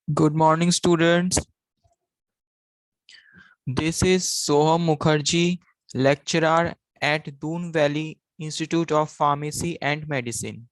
Good morning, students. This is Soham Mukherjee, lecturer at Doon Valley Institute of Pharmacy and Medicine.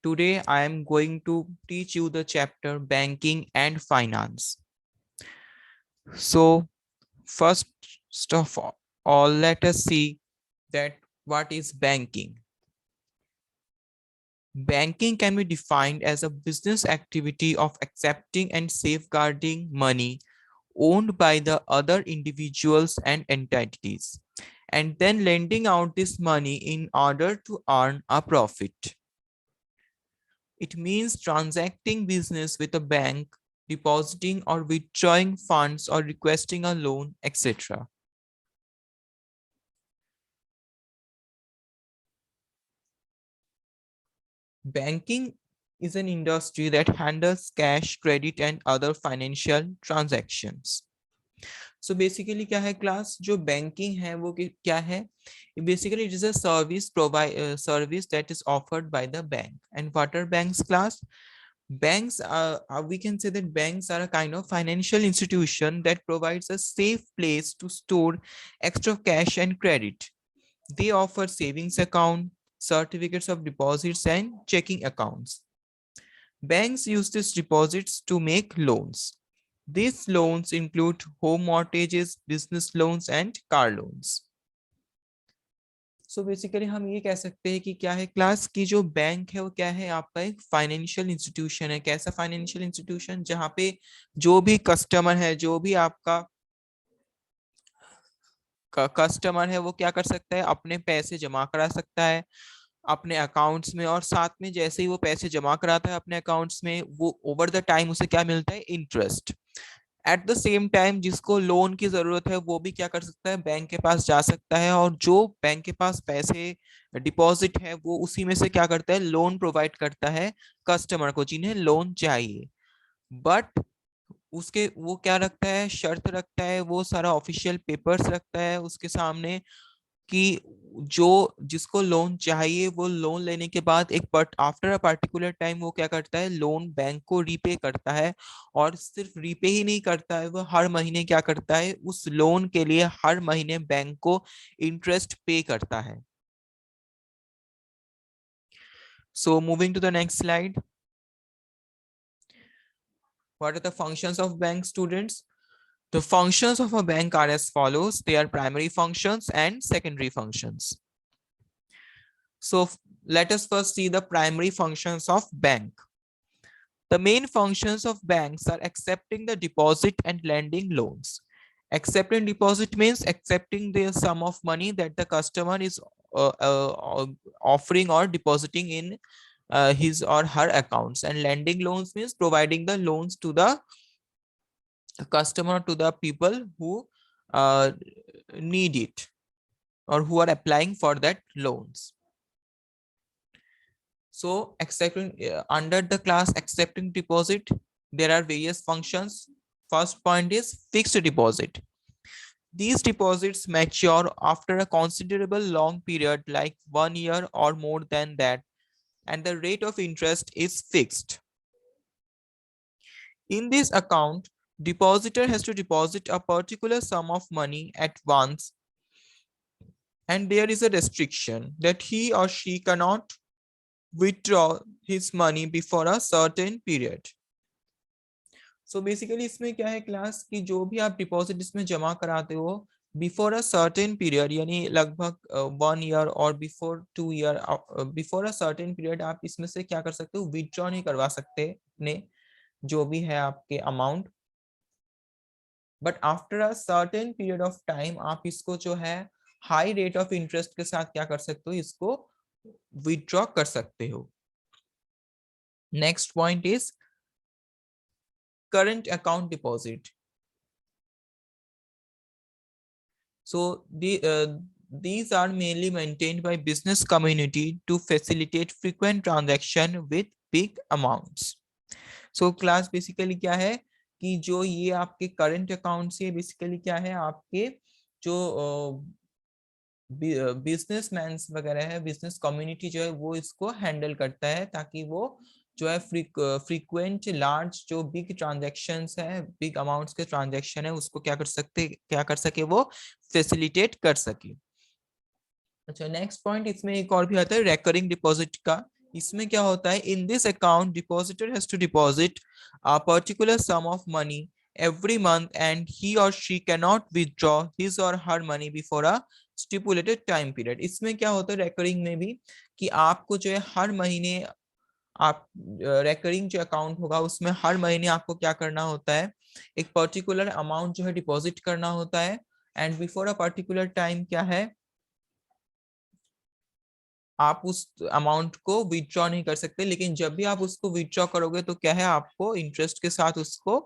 Today, I am going to teach you the chapter Banking and Finance. So, first of all, let us see that what is banking. Banking can be defined as a business activity of accepting and safeguarding money owned by the other individuals and entities, and then lending out this money in order to earn a profit. It means transacting business with a bank, depositing or withdrawing funds or requesting a loan, etc. Banking is an industry that handles cash, credit, and other financial transactions. So basically क्या है class, जो banking है वो क्या है, basically it is a service provide service that is offered by the bank. And what are banks class? Banks are, we can say that banks are a kind of financial institution that provides a safe place to store extra cash and credit. They offer savings account, certificates of deposits, and checking accounts. Banks use these deposits to make loans. These loans include home mortgages, business loans, and car loans. So basically हम ये कह सकते हैं कि क्या है class की जो बैंक है वो क्या है, आपका एक फाइनेंशियल इंस्टीट्यूशन है. कैसा फाइनेंशियल इंस्टीट्यूशन? जहाँ पे जो भी कस्टमर है, जो भी आपका कस्टमर है, वो क्या कर सकता है, अपने पैसे जमा करा सकता है अपने अकाउंट्स में, और साथ में जैसे ही वो पैसे जमा कराता है अपने अकाउंट्स में, वो ओवर द टाइम उसे क्या मिलता है, interest. At the same time जिसको लोन की जरूरत है वो भी क्या कर सकता है, बैंक के पास जा सकता है, और जो बैंक के पास पैसे डिपॉजिट है वो उसी में से क्या करता है, लोन प्रोवाइड करता है कस्टमर को जिन्हें लोन चाहिए. बट उसके वो क्या रखता है, शर्त रखता है, वो सारा ऑफिशियल पेपर्स रखता है उसके सामने कि जो जिसको लोन चाहिए वो लोन लेने के बाद एक आफ्टर अ पर्टिकुलर टाइम वो क्या करता है, लोन बैंक को रीपे करता है. और सिर्फ रीपे ही नहीं करता है, वो हर महीने क्या करता है, उस लोन के लिए हर महीने बैंक को इंटरेस्ट पे करता है. So moving to the next slide. What are the functions of bank, students? The functions of a bank are as follows. They are primary functions and secondary functions. So let us first see the primary functions of bank. The main functions of banks are accepting the deposit and lending loans. Accepting deposit means accepting the sum of money that the customer is offering or depositing in his or her accounts. And lending loans means providing the loans to the customer, to the people who uh, need it or who are applying for that loans. So accepting under the class accepting deposit, there are various functions. First point is fixed deposit. These deposits mature after a considerable long period like 1 year or more than that, and the rate of interest is fixed. In this account, depositor has to deposit a particular sum of money at once, and there is a restriction that he or she cannot withdraw his money before a certain period. So basically इसमें क्या है class की, जो भी आप deposit इसमें जमा कराते हो बिफोर अ सर्टेन पीरियड, यानी लगभग 1 ईयर और before 2 year, before a certain period आप इसमें से क्या कर सकते हो, विथड्रॉ नहीं करवा सकते अपने जो भी है आपके amount. But after a certain period of time आप इसको जो है हाई रेट ऑफ इंटरेस्ट के साथ क्या कर सकते हो, इसको विथड्रॉ कर सकते हो. Next point is current account deposit. So these are mainly maintained by business community to facilitate frequent transaction with big amounts. So class basically क्या है कि जो ये आपके current accounts ये basically क्या है, आपके जो बिजनेस मैन वगैरह है, बिजनेस कम्युनिटी जो है वो इसको हैंडल करता है ताकि वो जो है फ्रीक्वेंट लार्ज जो बिग ट्रांजेक्शन्स है, बिग अमाउंट्स के ट्रांजेक्शन है, उसको क्या कर सके वो फैसिलिटेट कर सके। अच्छा, नेक्स्ट पॉइंट इसमें एक और भी आता है रेकरिंग डिपॉजिट का। इसमें क्या होता है, in this account depositor has to deposit a particular sum of money every month and he or she cannot withdraw his or her money before a stipulated time period। इसमें क्या होता है recurring में भी कि आपको जो है हर महीने आप रेकरिंग जो अकाउंट होगा उसमें हर महीने आपको क्या करना होता है, एक पर्टिकुलर अमाउंट जो है डिपॉजिट करना होता है and before a particular time क्या है, आप उस अमाउंट को विथड्रॉ नहीं कर सकते, लेकिन जब भी आप उसको विथड्रॉ करोगे तो क्या है, आपको इंटरेस्ट के साथ उसको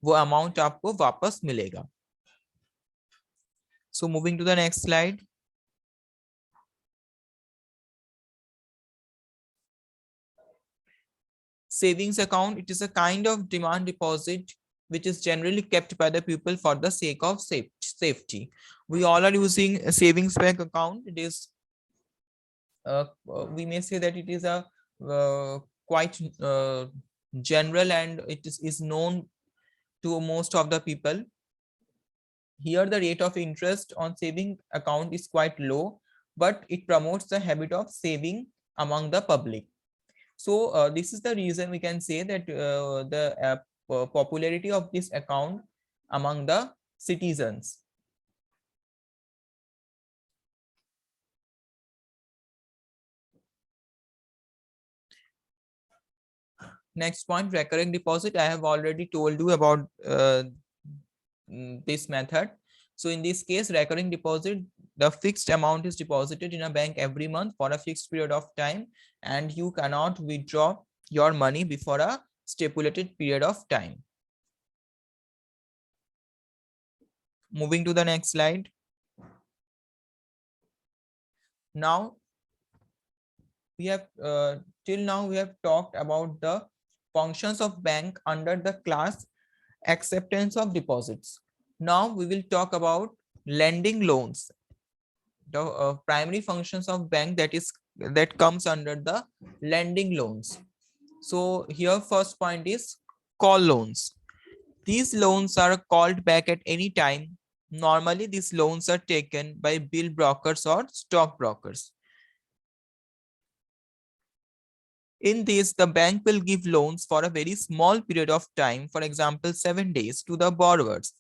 वो अमाउंट आपको वापस मिलेगा। So moving to the next slide. Savings account, it is a kind of demand deposit which is generally kept by the people for the sake of safety. We all are using a savings bank account. It is we may say that it is a quite general and it is known to most of the people. Here the rate of interest on saving account is quite low, but it promotes the habit of saving among the public. So this is the reason we can say that the popularity of this account among the citizens. Next point, recurring deposit. I have already told you about this method. So in this case, recurring deposit, the fixed amount is deposited in a bank every month for a fixed period of time, and you cannot withdraw your money before a stipulated period of time. Moving to the next slide. Now we have till now we have talked about the functions of bank under the class acceptance of deposits. Now we will talk about lending loans, the primary functions of bank that comes under the lending loans. So here first point is call loans. These loans are called back at any time. Normally these loans are taken by bill brokers or stock brokers. In this, the bank will give loans for a very small period of time, for example, 7 days, to the borrowers,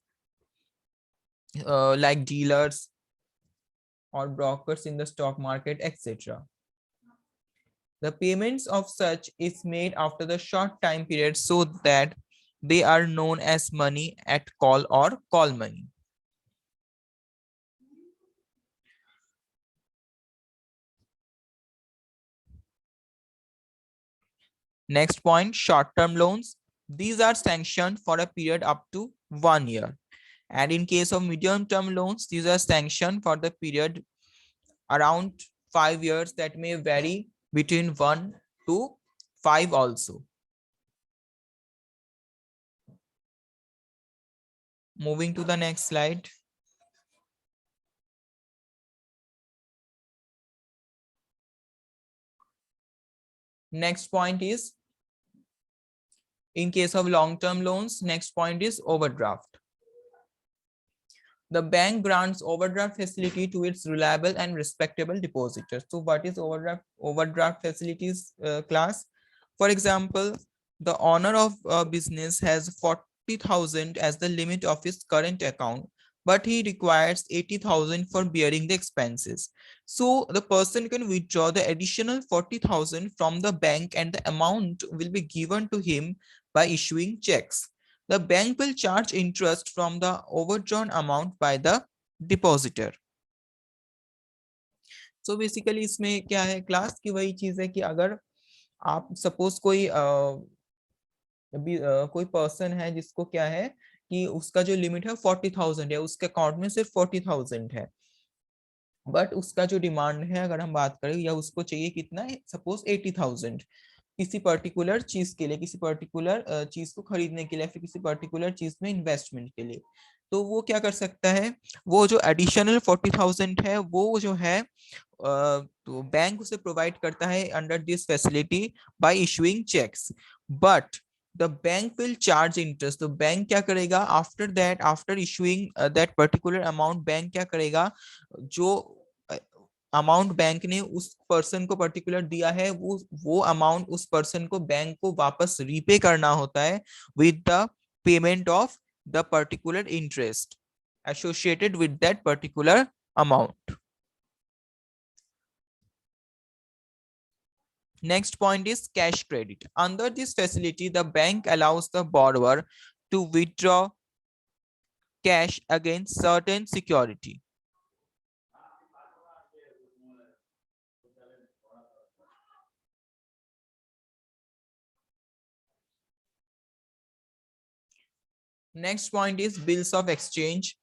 like dealers or brokers in the stock market, etc. The payments of such is made after the short time period so that they are known as money at call or call money. Next point, short-term loans. These are sanctioned for a period up to 1 year. And in case of medium-term loans, these are sanctioned for the period around 5 years, that may vary between 1 to 5 also. Moving to the next slide. Next point is, in case of long-term loans, next point is overdraft. The bank grants overdraft facility to its reliable and respectable depositors. So what is overdraft facilities class? For example, the owner of a business has 40,000 as the limit of his current account, but he requires 80,000 for bearing the expenses. So the person can withdraw the additional 40,000 from the bank and the amount will be given to him by issuing checks. The bank will charge interest from the overdrawn amount by the depositor. So basically इसमें क्या है class की वही चीज है कि अगर आप सपोज कोई पर्सन है जिसको क्या है कि उसका जो लिमिट है 40,000 है, उसके अकाउंट में सिर्फ 40,000 है, बट उसका जो डिमांड है अगर हम बात करें या उसको चाहिए कितना है, सपोज 80,000 किसी पर्टिकुलर चीज के लिए, किसी पर्टिकुलर चीज को खरीदने के लिए, फिर किसी पर्टिकुलर चीज में इन्वेस्टमेंट के लिए। तो वो क्या कर सकता है, वो जो एडिशनल 40,000 है वो जो है तो बैंक उसे प्रोवाइड करता है under this facility by issuing cheques, but the bank will charge interest. तो बैंक क्या करेगा after that, after issuing that particular amount, bank क्या करेगा, जो अमाउंट बैंक ने उस पर्सन को पर्टिकुलर दिया है वो अमाउंट उस पर्सन को बैंक को वापस रीपे करना होता है with the payment of the particular interest associated with that particular amount. Next point is cash credit. Under this facility, the bank allows the borrower to withdraw cash against certain security. Next point is bills of exchange.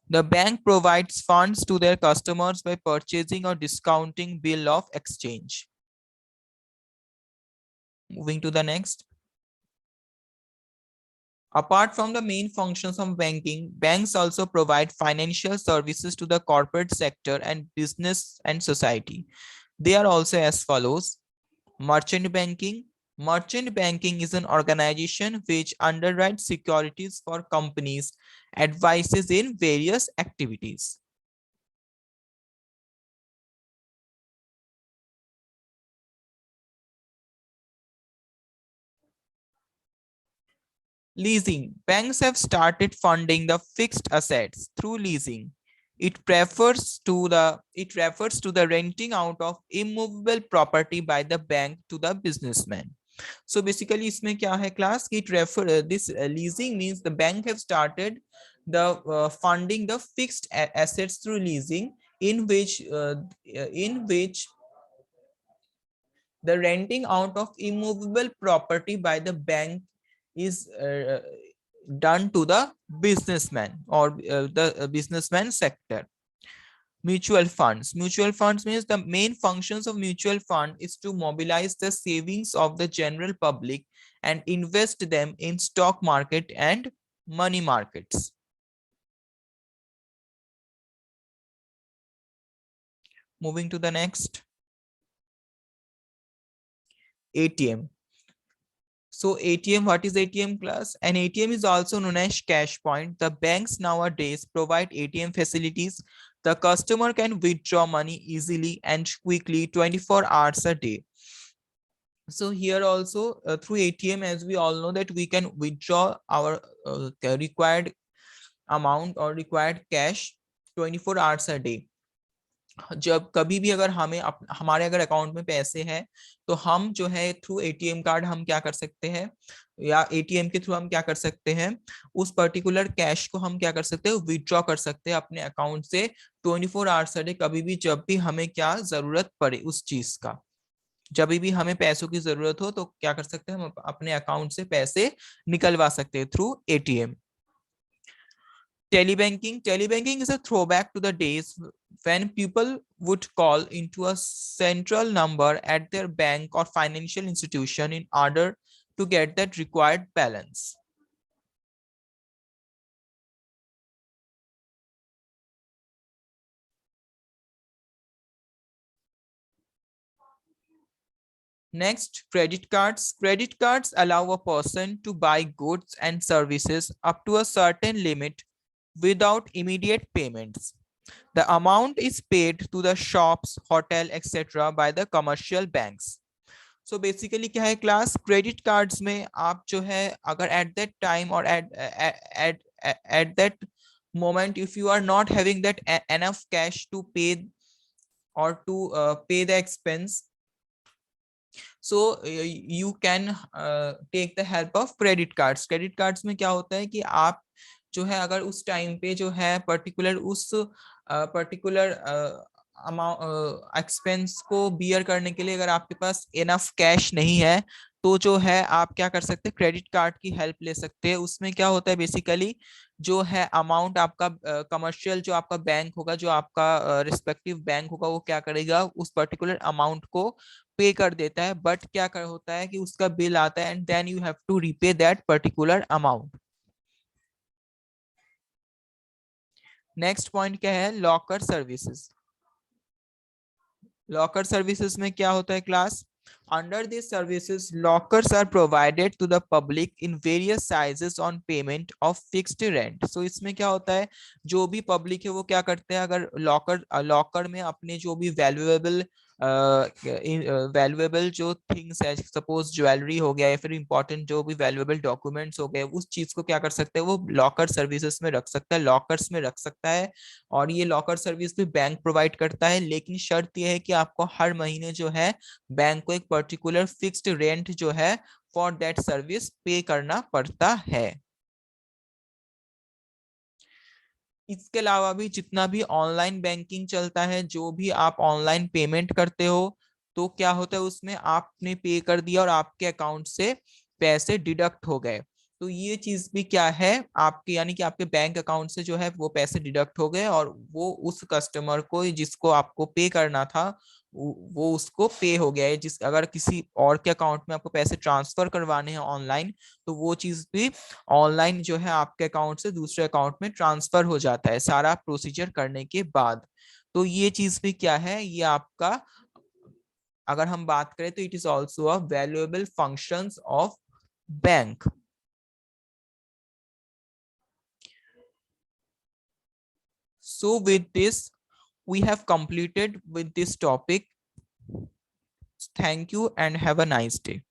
The bank provides funds to their customers by purchasing or discounting bill of exchange. Moving to the next. Apart from the main functions of banking, banks also provide financial services to the corporate sector and business and society. They are also as follows. Merchant banking. Merchant banking is an organization which underwrites securities for companies, advises in various activities. Leasing. Banks have started funding the fixed assets through leasing. It refers to the renting out of immovable property by the bank to the businessman. So basically इसमें क्या है class, this leasing means the bank have started the funding the fixed assets through leasing, in which the renting out of immovable property by the bank is done to the businessman or the businessman sector. Mutual funds. Mutual funds means the main functions of mutual fund is to mobilize the savings of the general public and invest them in stock market and money markets. Moving to the next. ATM. So ATM, what is ATM class? An ATM is also known as cash point. The banks nowadays provide ATM facilities. The customer can withdraw money easily and quickly 24 hours a day. So here also through ATM, as we all know that we can withdraw our required amount or required cash 24 hours a day. जब कभी भी अगर हमारे अगर account में पैसे हैं तो हम जो है थ्रू एटीएम कार्ड हम क्या कर सकते हैं, या एटीएम के थ्रू हम क्या कर सकते हैं, उस पर्टिकुलर कैश को हम क्या कर सकते हैं, विथड्रॉ कर सकते हैं अपने अकाउंट से 24 आवर्स अ डे, कभी भी जब भी हमें क्या जरूरत पड़े उस चीज का, जब भी हमें पैसों की जरूरत हो तो क्या कर सकते हैं, हम अपने अकाउंट से पैसे निकलवा सकते हैं through ATM. Telebanking. Telebanking is a throwback to the days when people would call into a central number at their bank or financial institution in order to get that required balance. Next, credit cards. Credit cards allow a person to buy goods and services up to a certain limit without immediate payments. The amount is paid to the shops, hotel, etc. by the commercial banks. So basically क्या है class, credit cards में आप जो है अगर at that time or at that moment if you are not having that enough cash to pay or to pay the expense, so you can take the help of credit cards. Credit cards में क्या होता है कि आप जो है अगर उस टाइम पे जो है पर्टिकुलर उस पर्टिकुलर अमाउंट एक्सपेंस को बियर करने के लिए अगर आपके पास इनफ कैश नहीं है तो जो है आप क्या कर सकते हैं, क्रेडिट कार्ड की हेल्प ले सकते हैं. उसमें क्या होता है बेसिकली जो है अमाउंट आपका कमर्शियल जो आपका बैंक होगा, जो आपका रिस्पेक्टिव बैंक होगा, वो क्या करेगा उस पर्टिकुलर अमाउंट को पे कर देता है, बट क्या कर होता है कि उसका बिल आता है and then you have to repay that particular amount. Next point क्या है, लॉकर सर्विसेज। लॉकर सर्विसेज में क्या होता है class, under this services lockers are provided to the public in various sizes on payment of fixed rent. So इसमें क्या होता है, जो भी पब्लिक है वो क्या करते हैं, अगर लॉकर में अपने जो भी वैल्यूएबल जो थिंग्स है, सपोज ज्वेलरी हो गया या फिर इंपॉर्टेंट जो भी वैल्यूएबल डॉक्यूमेंट्स हो गए, उस चीज को क्या कर सकते हैं, वो लॉकर सर्विसेज में रख सकता है, लॉकर्स में रख सकता है। और ये लॉकर सर्विस भी बैंक प्रोवाइड करता है, लेकिन शर्त यह है कि आपको हर महीने जो है बैंक को एक पर्टिकुलर फिक्स्ड रेंट जो है फॉर दैट सर्विस पे करना पड़ता है। इसके अलावा भी जितना भी ऑनलाइन बैंकिंग चलता है, जो भी आप ऑनलाइन पेमेंट करते हो, तो क्या होता है उसमें आपने पे कर दिया और आपके अकाउंट से पैसे डिडक्ट हो गए, तो ये चीज भी क्या है आपके, यानी कि आपके बैंक अकाउंट से जो है वो पैसे डिडक्ट हो गए और वो उस कस्टमर को जिसको आपको पे करना था वो उसको पे हो गया है। जिस अगर किसी और के अकाउंट में आपको पैसे ट्रांसफर करवाने हैं ऑनलाइन, तो वो चीज भी ऑनलाइन जो है आपके अकाउंट से दूसरे अकाउंट में ट्रांसफर हो जाता है सारा प्रोसीजर करने के बाद। तो ये चीज भी क्या है, ये आपका, अगर हम बात करें तो it is also a valuable functions of bank. So with this, we have completed with this topic. Thank you and have a nice day.